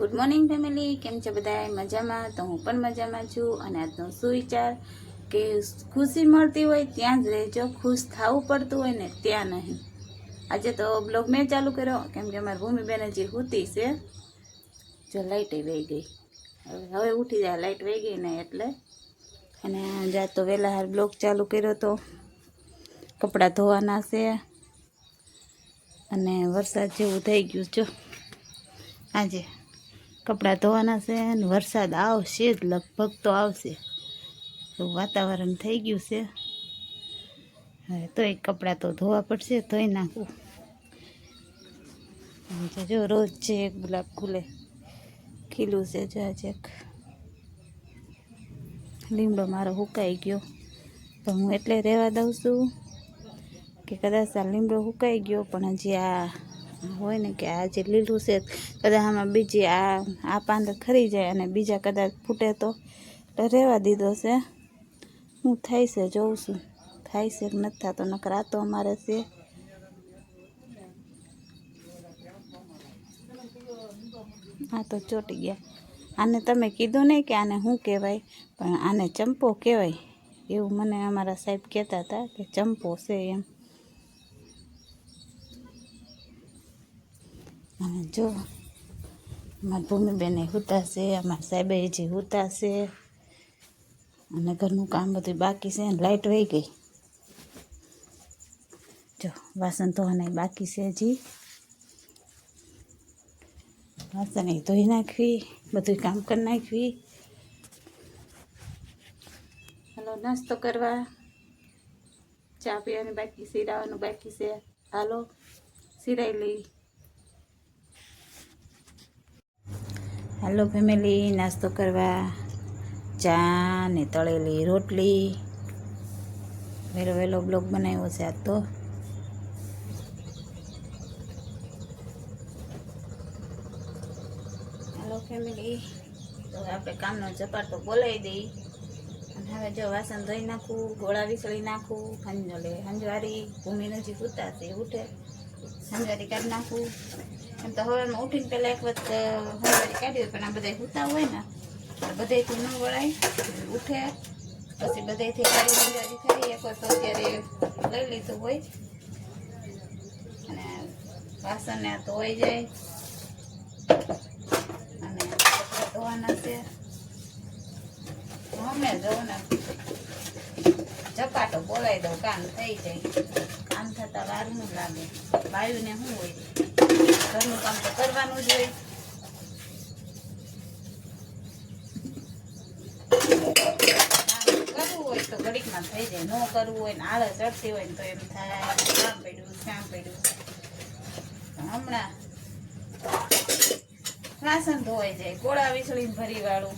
Good morning family, કેમ છે બધા મજામાં? તો હું પણ મજામાં છું. અને આજનો સુવિચાર કે ખુશી મળતી હોય ત્યાં જ રહેજો, ખુશ થવું પડતું હોય ને ત્યાં નહીં. આજે તો બ્લોગ મેં ચાલુ કર્યો કેમ કે અમારી ભૂમિબેન હજી સૂતી છે. જો લાઇટ વહી ગઈ, હવે ઉઠી જાય, લાઇટ વહી ગઈ ને એટલે. અને જા તો વહેલા હાર બ્લોગ ચાલુ કર્યો તો કપડાં ધોવાના છે અને વરસાદ જેવું થઈ ગયું. જો આજે કપડાં ધોવાના છે અને વરસાદ આવશે જ, લગભગ તો આવશે એવું વાતાવરણ થઈ ગયું છે. હવે તોય કપડાં તો ધોવા પડશે, ધોઈ નાખું. જો રોજ છે એક ગુલાબ ખીલું છે. જો આજે એક લીમડો મારો સુકાઈ ગયો, તો હું એટલે રહેવા દઉં છું કે કદાચ આ લીમડો સુકાઈ ગયો પણ હજી આ હોય ને કે આ જે લીલું છે કદાચ આમાં બીજી આ પાંદર ખરી જાય અને બીજા કદાચ ફૂટે તો રહેવા દીધો છે. હું થાય છે જોઉં છું, થાય છે કે નથી થતો. નકર આ તો અમારે છે. આ તો ચોટી ગયા. આને તમે કીધું નહીં કે આને શું કહેવાય, પણ આને ચંપો કહેવાય એવું મને અમારા સાહેબ કહેતા હતા કે ચંપો છે એમ. અને જો અમારા ભૂમિબેને સૂતા છે, અમારા સાહેબે હજી સૂતા છે અને ઘરનું કામ બધું બાકી છે. લાઇટ વહી ગઈ. જો વાસણ ધોવાના બાકી છે હજી, વાસણ ધોઈ નાખવી, બધું કામ કરી નાખવી. હાલો નાસ્તો કરવા, ચા પીવાની બાકી, સિરાવાનું બાકી છે. હાલો સિરાઈ લઈ. હાલો ફેમિલી, નાસ્તો કરવા, ચા ને તળેલી રોટલી. વહેલો વહેલો બ્લોગ બનાવ્યો છે આજ તો. હાલો ફેમિલી, તો આપણે કામનો ઝપાટો બોલાવી દઈ. અને હવે જો વાસણ ધોઈ નાખું, ગોળા વિસળી નાખું. હંજવારી ભૂમિ નજીક સૂતા છે, ઉઠે હંજવારી કાઢી નાખું. એમ તો હવામાં ઉઠીને પહેલાં એક વખત હંજવારી કાઢી હોય, પણ આ બધા સૂતા હોય ને બધાથી ન વળાય. ઉઠે પછી બધાથી કાઢી હંજવારી થઈ એક વખત અત્યારે લઈ લીધું હોય અને વાસણને ધોઈ જાય અને કપડાં ધોવાના છે. અમે જવું ને ઝપાટો બોલાવી દઉં, કામ થઈ જાય. કામ થતાં વાર ન લાગે. બાયુને શું હોય, ઘરનું કામ તો કરવાનું જ હોય. કરવું હોય તો ઘડીકમાં થઈ જાય, ન કરવું હોય ને આળસ ચડતી હોય ને તો એમ થાય કામ પડ્યું. હમણાં વાસણ ધોવાઈ જાય, ગોળા વિસળીને ભરી વાળું,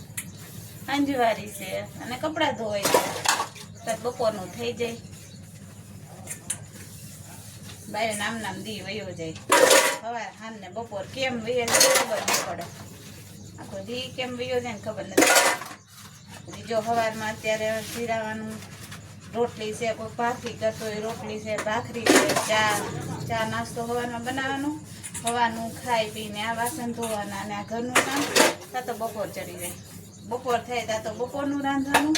હંજવારી છે અને કપડાં ધોવાઈ જાય તો બપોરનું થઈ જાય. બાયો નામ દી વયો જાય. સવાર હાન ને બપોર કેમ વયો જાય ખબર ન પડે. આખો દી કેમ વયો જાય ને ખબર નથી. જો સવારમાં અત્યારે જીરાવાનું રોટલી છે, કોઈ ભાખરી કરતો હોય રોટલી છે, ભાખરી છે, ચા નાસ્તો સવારમાં બનાવવાનું. સવારનું ખાઈ પીને આ વાસણ ધોવાના અને આ ઘરનું કામ ત્યાં તો બપોર ચડી જાય. બપોર થાય ત્યાં તો બપોરનું રાંધવાનું,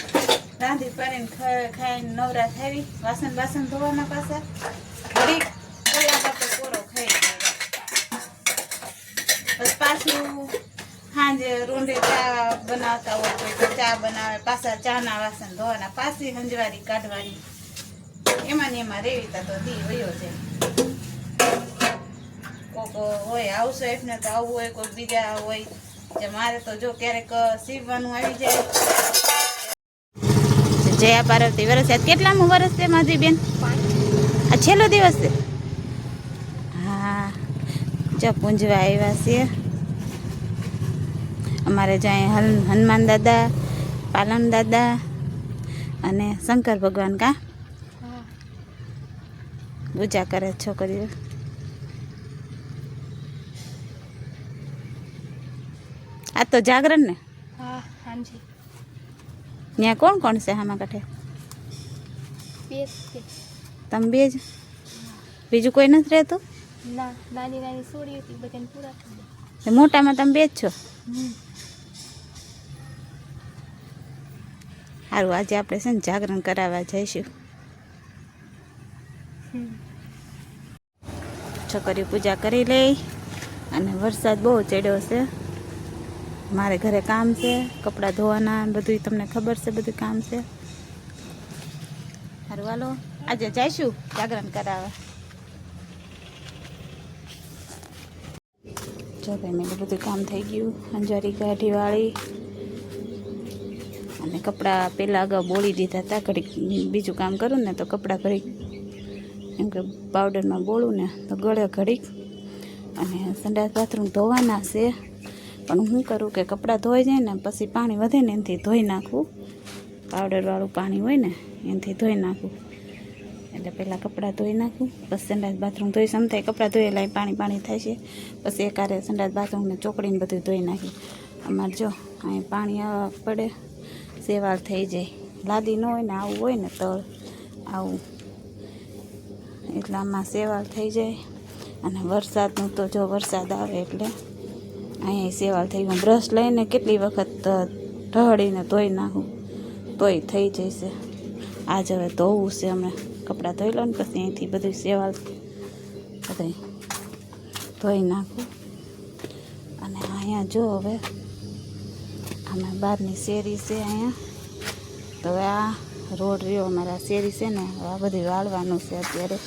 રાંધી પાડીને ખાઈને નવરા થાવી, વાસણ ધોવાના પાછા ઘડી કલાક આપણે કોરો ખાઈ જાય. બસ પાછું સાંજે રોંઢે ચા બનાવતા હોય તો ચા બનાવે, પાછા ચાના વાસણ ધોવાના, પાછી હંજવારી કાઢવાની. એમાં ને એમાં રેવીતા તો દી વયો જાય. કોઈક હોય હાઉસવાઈફ ને તો આવું હોય, કોઈ બીજા હોય. જે મારે તો જો ક્યારેક સીવવાનું આવી જાય. જયા પાર્વતી વરસ કેટલામું વરસ છે માજી બેન? આ છેલ્લો દિવસ છે. હા જો પૂંજવા આવ્યા છે અમારે. જ્યાં હનુમાન દાદા, પાલન દાદા અને શંકર ભગવાન કા પૂજા કરે છોકરીઓ. આ તો જાગરણ ને? હા હાજી. ત્યાં કોણ કોણ છે આમાં કાંઠે? તમે બે જ? બીજું કોઈ નથી રહેતું? ના, નાની નાની છોડી હતી, બધાને પૂરા થઈ ગયા. મોટામાં તમે બે જ છો. સારું, આજે આપણે છે ને જાગરણ કરાવવા જઈશું. છોકરીઓ પૂજા કરી લઈ અને વરસાદ બહુ ચડ્યો છે. મારે ઘરે કામ છે, કપડાં ધોવાના બધું તમને ખબર છે, બધું કામ છે. સારું હાલો, આજે જઈશું જાગરણ કરાવવા. જો ભાઈ મેં બધું કામ થઈ ગયું. અંજારી કાઢી વાળી અને કપડાં પહેલાં અગાઉ બોળી દીધા હતા. ઘડીક બીજું કામ કરું ને તો કપડાં ઘડીક એમ કે પાવડરમાં બોળું ને તો ગળે ઘડીક. અને સંડાસ બાથરૂમ ધોવાના છે, પણ હું કરું કે કપડાં ધોઈ જાય ને પછી પાણી વધે ને એનાથી ધોઈ નાખું. પાવડરવાળું પાણી હોય ને એનાથી ધોઈ નાખું. એટલે પહેલાં કપડાં ધોઈ નાખું, પછી સંડાસ બાથરૂમ ધોઈ સમથાય કપડાં ધોયેલા પાણી થાય છે. પછી એકારે સંડાસ બાથરૂમને ચોકડીને બધું ધોઈ નાખી. અમારે જો અહીં પાણી આવવા પડે, સેવાળ થઈ જાય. લાદી ન હોય ને આવું હોય ને તળ આવું, એટલે આમાં સેવાળ થઈ જાય. અને વરસાદનું તો જો વરસાદ આવે એટલે અહીંયા સેવાળ થઈ ગયું. બ્રશ લઈને કેટલી વખત ઢળીને ધોઈ નાખું તોય થઈ જશે. આજ હવે ધોવું છે, અમે કપડાં ધોઈ લો ને પછી અહીંથી બધું સેવાળ બધું ધોઈ નાખું. અને અહીંયા જો હવે અમે બહારની શેરી છે અહીંયા, તો હવે આ રોડ રહ્યો અમારા શેરી છે ને, આ બધું વાળવાનું છે અત્યારે.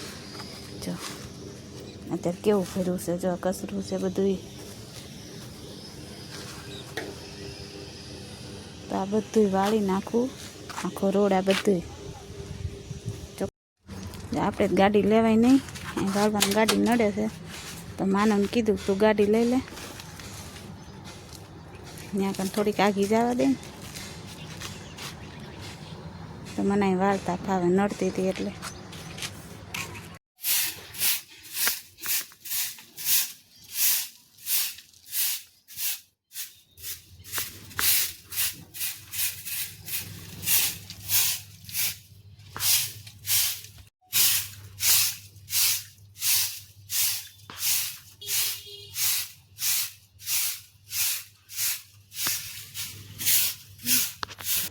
જો અત્યારે કેવું ભર્યું છે, જો કચરું છે બધું. તો આ બધું વાળી નાખું, આખો રોડ આ બધું. આપણે જ ગાડી લેવાય નહીં, અહીં વાળવાની ગાડી નડે છે. તો માનવને કીધું તું ગાડી લઈ લે, ત્યાં પણ થોડીક આગી જવા દે. તો મને અહીં વાળતા ફાવે, નડતી હતી એટલે.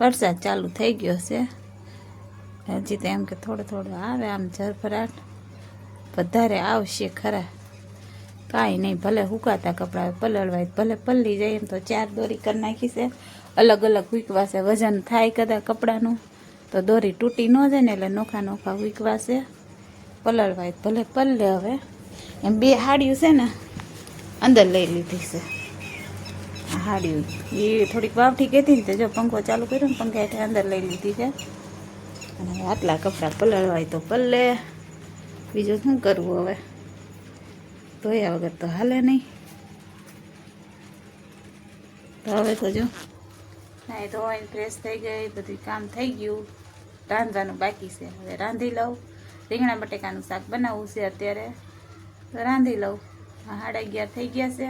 વરસાદ ચાલુ થઈ ગયો છે. હજી તો એમ કે થોડો થોડો આવે, આમ ઝરફરાટ. વધારે આવશે ખરા, કાંઈ નહીં. ભલે હુકાતા કપડાં પલળવાય, ભલે પલળી જાય. એમ તો 4 દોરી કરી નાખી છે, અલગ અલગ વીકવાશે. વજન થાય કદાચ કપડાનું તો દોરી તૂટી ન જાય ને, એટલે નોખા નોખા વીકવાશે. પલળવાય ભલે પલળે. હવે એમ 2 હાડિયું છે ને અંદર લઈ લીધી છે. હાડિયું એ થોડીક વાવઠી કહેતી ને, તો જો પંખો ચાલુ કર્યો ને, પંખા હેઠળ અંદર લઈ લીધી છે. અને આટલા કપડાં પલળવાય તો પલળે, બીજું શું કરવું હવે? ધોયા વગર તો હાલે નહીં. તો હવે તો જો નાઈ ધોઈને ફ્રેશ થઈ ગઈ, બધું કામ થઈ ગયું. રાંધવાનું બાકી છે, હવે રાંધી લઉં. રીંગણા બટેકાનું શાક બનાવવું છે અત્યારે, તો રાંધી લઉં. 11:30 થઈ ગયા છે.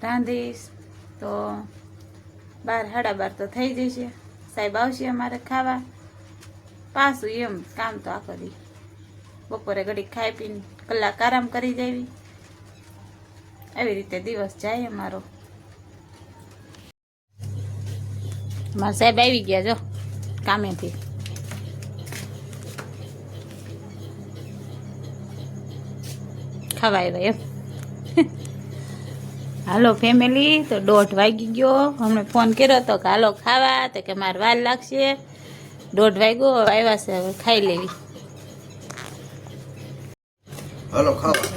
રાંધીશ તો 12, 12:30 તો થઈ જશે. સાહેબ આવશે અમારે ખાવા. પાછું એમ કામ તો આખો દી. બપોરે ઘડી ખાઈ પીને કલાક આરામ કરી જાવી. આવી રીતે દિવસ જાય અમારો. મારા સાહેબ આવી ગયા જો કામેથી. ખાવા આવ્યા એમ. હાલો ફેમિલી, તો 1:30 વાગી ગયો. હમણાં ફોન કર્યો હતો કે હાલો ખાવા, તો કે મારે વાર લાગશે. 1:30 વાગ્યો, આવ્યા છે, હવે ખાઈ લેવી. હાલો ખાવા.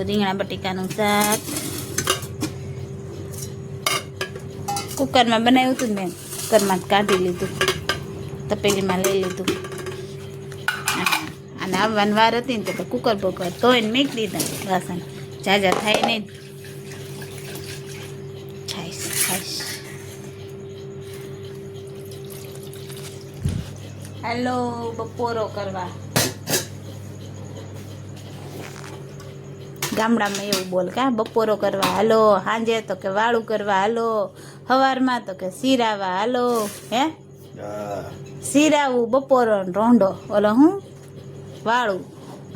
રીંગણા બટેકાનું શાક કુકરમાં બનાવ્યું હતું મેં, કુકરમાં કાઢી લીધું, તપેલીમાં લઈ લીધું. અને આવવાની વાર હતી ને તો કુકર બુકર ધોઈને મૂકી દીધા. વાસણ જાજા થાય નહીં. હેલો, બપોરો કરવા. ગામડામાં એવું બોલ કા, બપોરો કરવા હાલો. સાંજે તો કે વાળું કરવા હાલો. સવારમાં તો કે સિરાવા હાલો. હે સિરાવું બપોરો રોંઢો, ઓલો હું વાળું.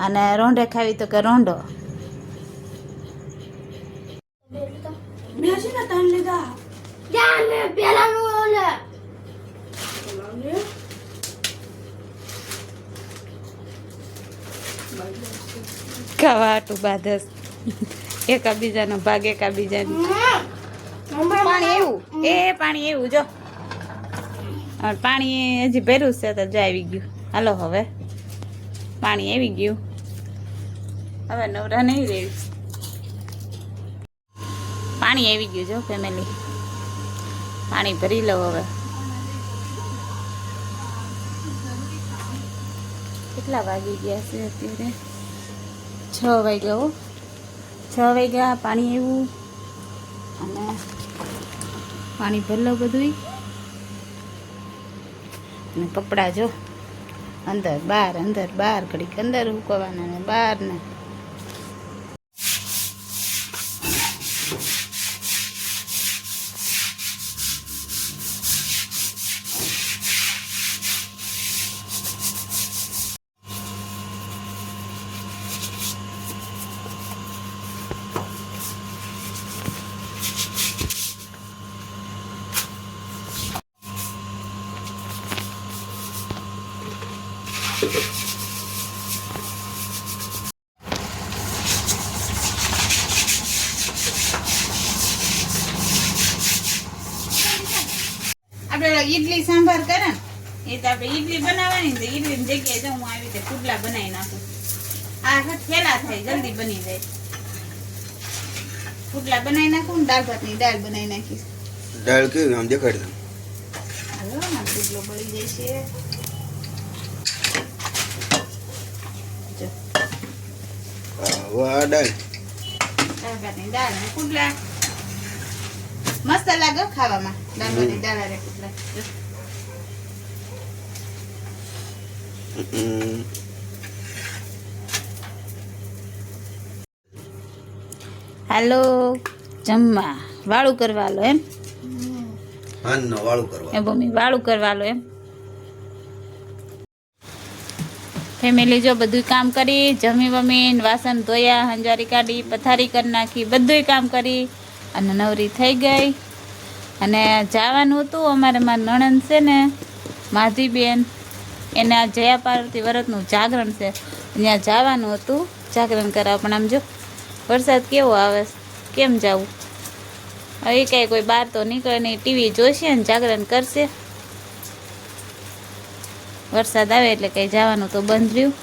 અને રોંઢે ખાવી તો કે રોંઢો. ખાવા હાટું બાધસ એકાબીજાનો ભાગ એકાબીજાની પાણી એવું પાણી એવું જો પાણી હજી ભર્યું છે તો જો આવી ગયું હાલો હવે પાણી આવી ગયું હવે નવરા નહીં રહેવું પાણી આવી ગયું જો ફેમિલી પાણી ભરી લો હવે કેટલા વાગી ગયા છે અત્યારે 6 વાગ્યા હો 6 વાગ્યા પાણી આવ્યું અને પાણી ભરલો બધું અને કપડાં જો અંદર બહાર ઘડીક અંદર સુકવવાના ને બહાર ને આપણે ઈડલી સાંભાર કરે ને એ તો આપણે ઈડલી બનાવવાની તો ઈડલીની જગ્યાએ જો હું આવી રીતે પુડલા બનાવી નાખું આ થેલા થાય જલ્દી બની જાય પુડલા બનાવી નાખું ને દાળ ભાતની દાળ બનાવી નાખીશ દાળ કેવી આમ દેખાડી દઉં હાલો ના પુડલો બળી જાય છે વાહ દાળ ભાતની દાળ ને પુડલા મસ્ત લાગે ખાવામાં દાળ ભાતની દાળ અરે પુડલા હાલો જમવા વાળું કરવા લો એમ હાનનો વાળું કરવા એ મમ્મી વાળું કરવા લો એમ ફેમિલી જો બધું કામ કરી જમી વમીને વાસણ ધોયા હંજારી કાઢી પથારી કરી નાખી બધું કામ કરી અને નવરી થઈ ગઈ અને જવાનું હતું અમારે મારા નણંદ છે ને માધીબેન એને આ જયા પાર્વતી વ્રતનું જાગરણ છે ત્યાં જવાનું હતું જાગરણ કરાવવા પણ આમ જો વરસાદ કેવો આવે કેમ જવું હવે કાંઈ કોઈ બહાર તો નીકળે નહીં ટીવી જોશે ને જાગરણ કરશે વરસાદ આવે એટલે કંઈ જવાનું તો બંધ રહ્યું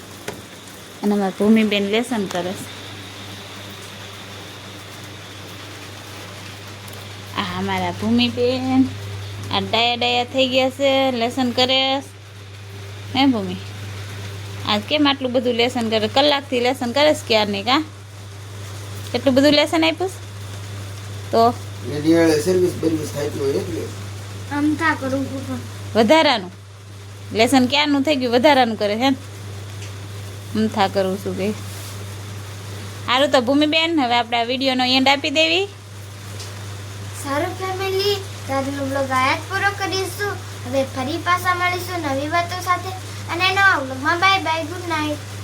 અને અમારા ભૂમિબેન લેસન કરે છે આ અમારા ભૂમિબેન આ ડાયા થઈ ગયા છે લેસન કરે હે ભૂમિ આજ કેમ આટલું બધું લેસન કરે કલાકથી લેસન કરે છે ક્યારની કા કેટલું બધું લેસન આપ્યું તો વધારાનું લેસન ક્યારનું થઈ ગયું વધારાનું કરે છે અમથા કરું છું કે સારું તો ભૂમિબેન હવે આપણે આ વિડીયોનો એન્ડ આપી દેવી સારું ફેમિલી આજનો બ્લોગ આયા જ પૂરો કરીશું હવે ફરી પાછા મળીશું નવી વાતો સાથે અને નવા બ્લોગમાં બાય બાય ગુડ નાઇટ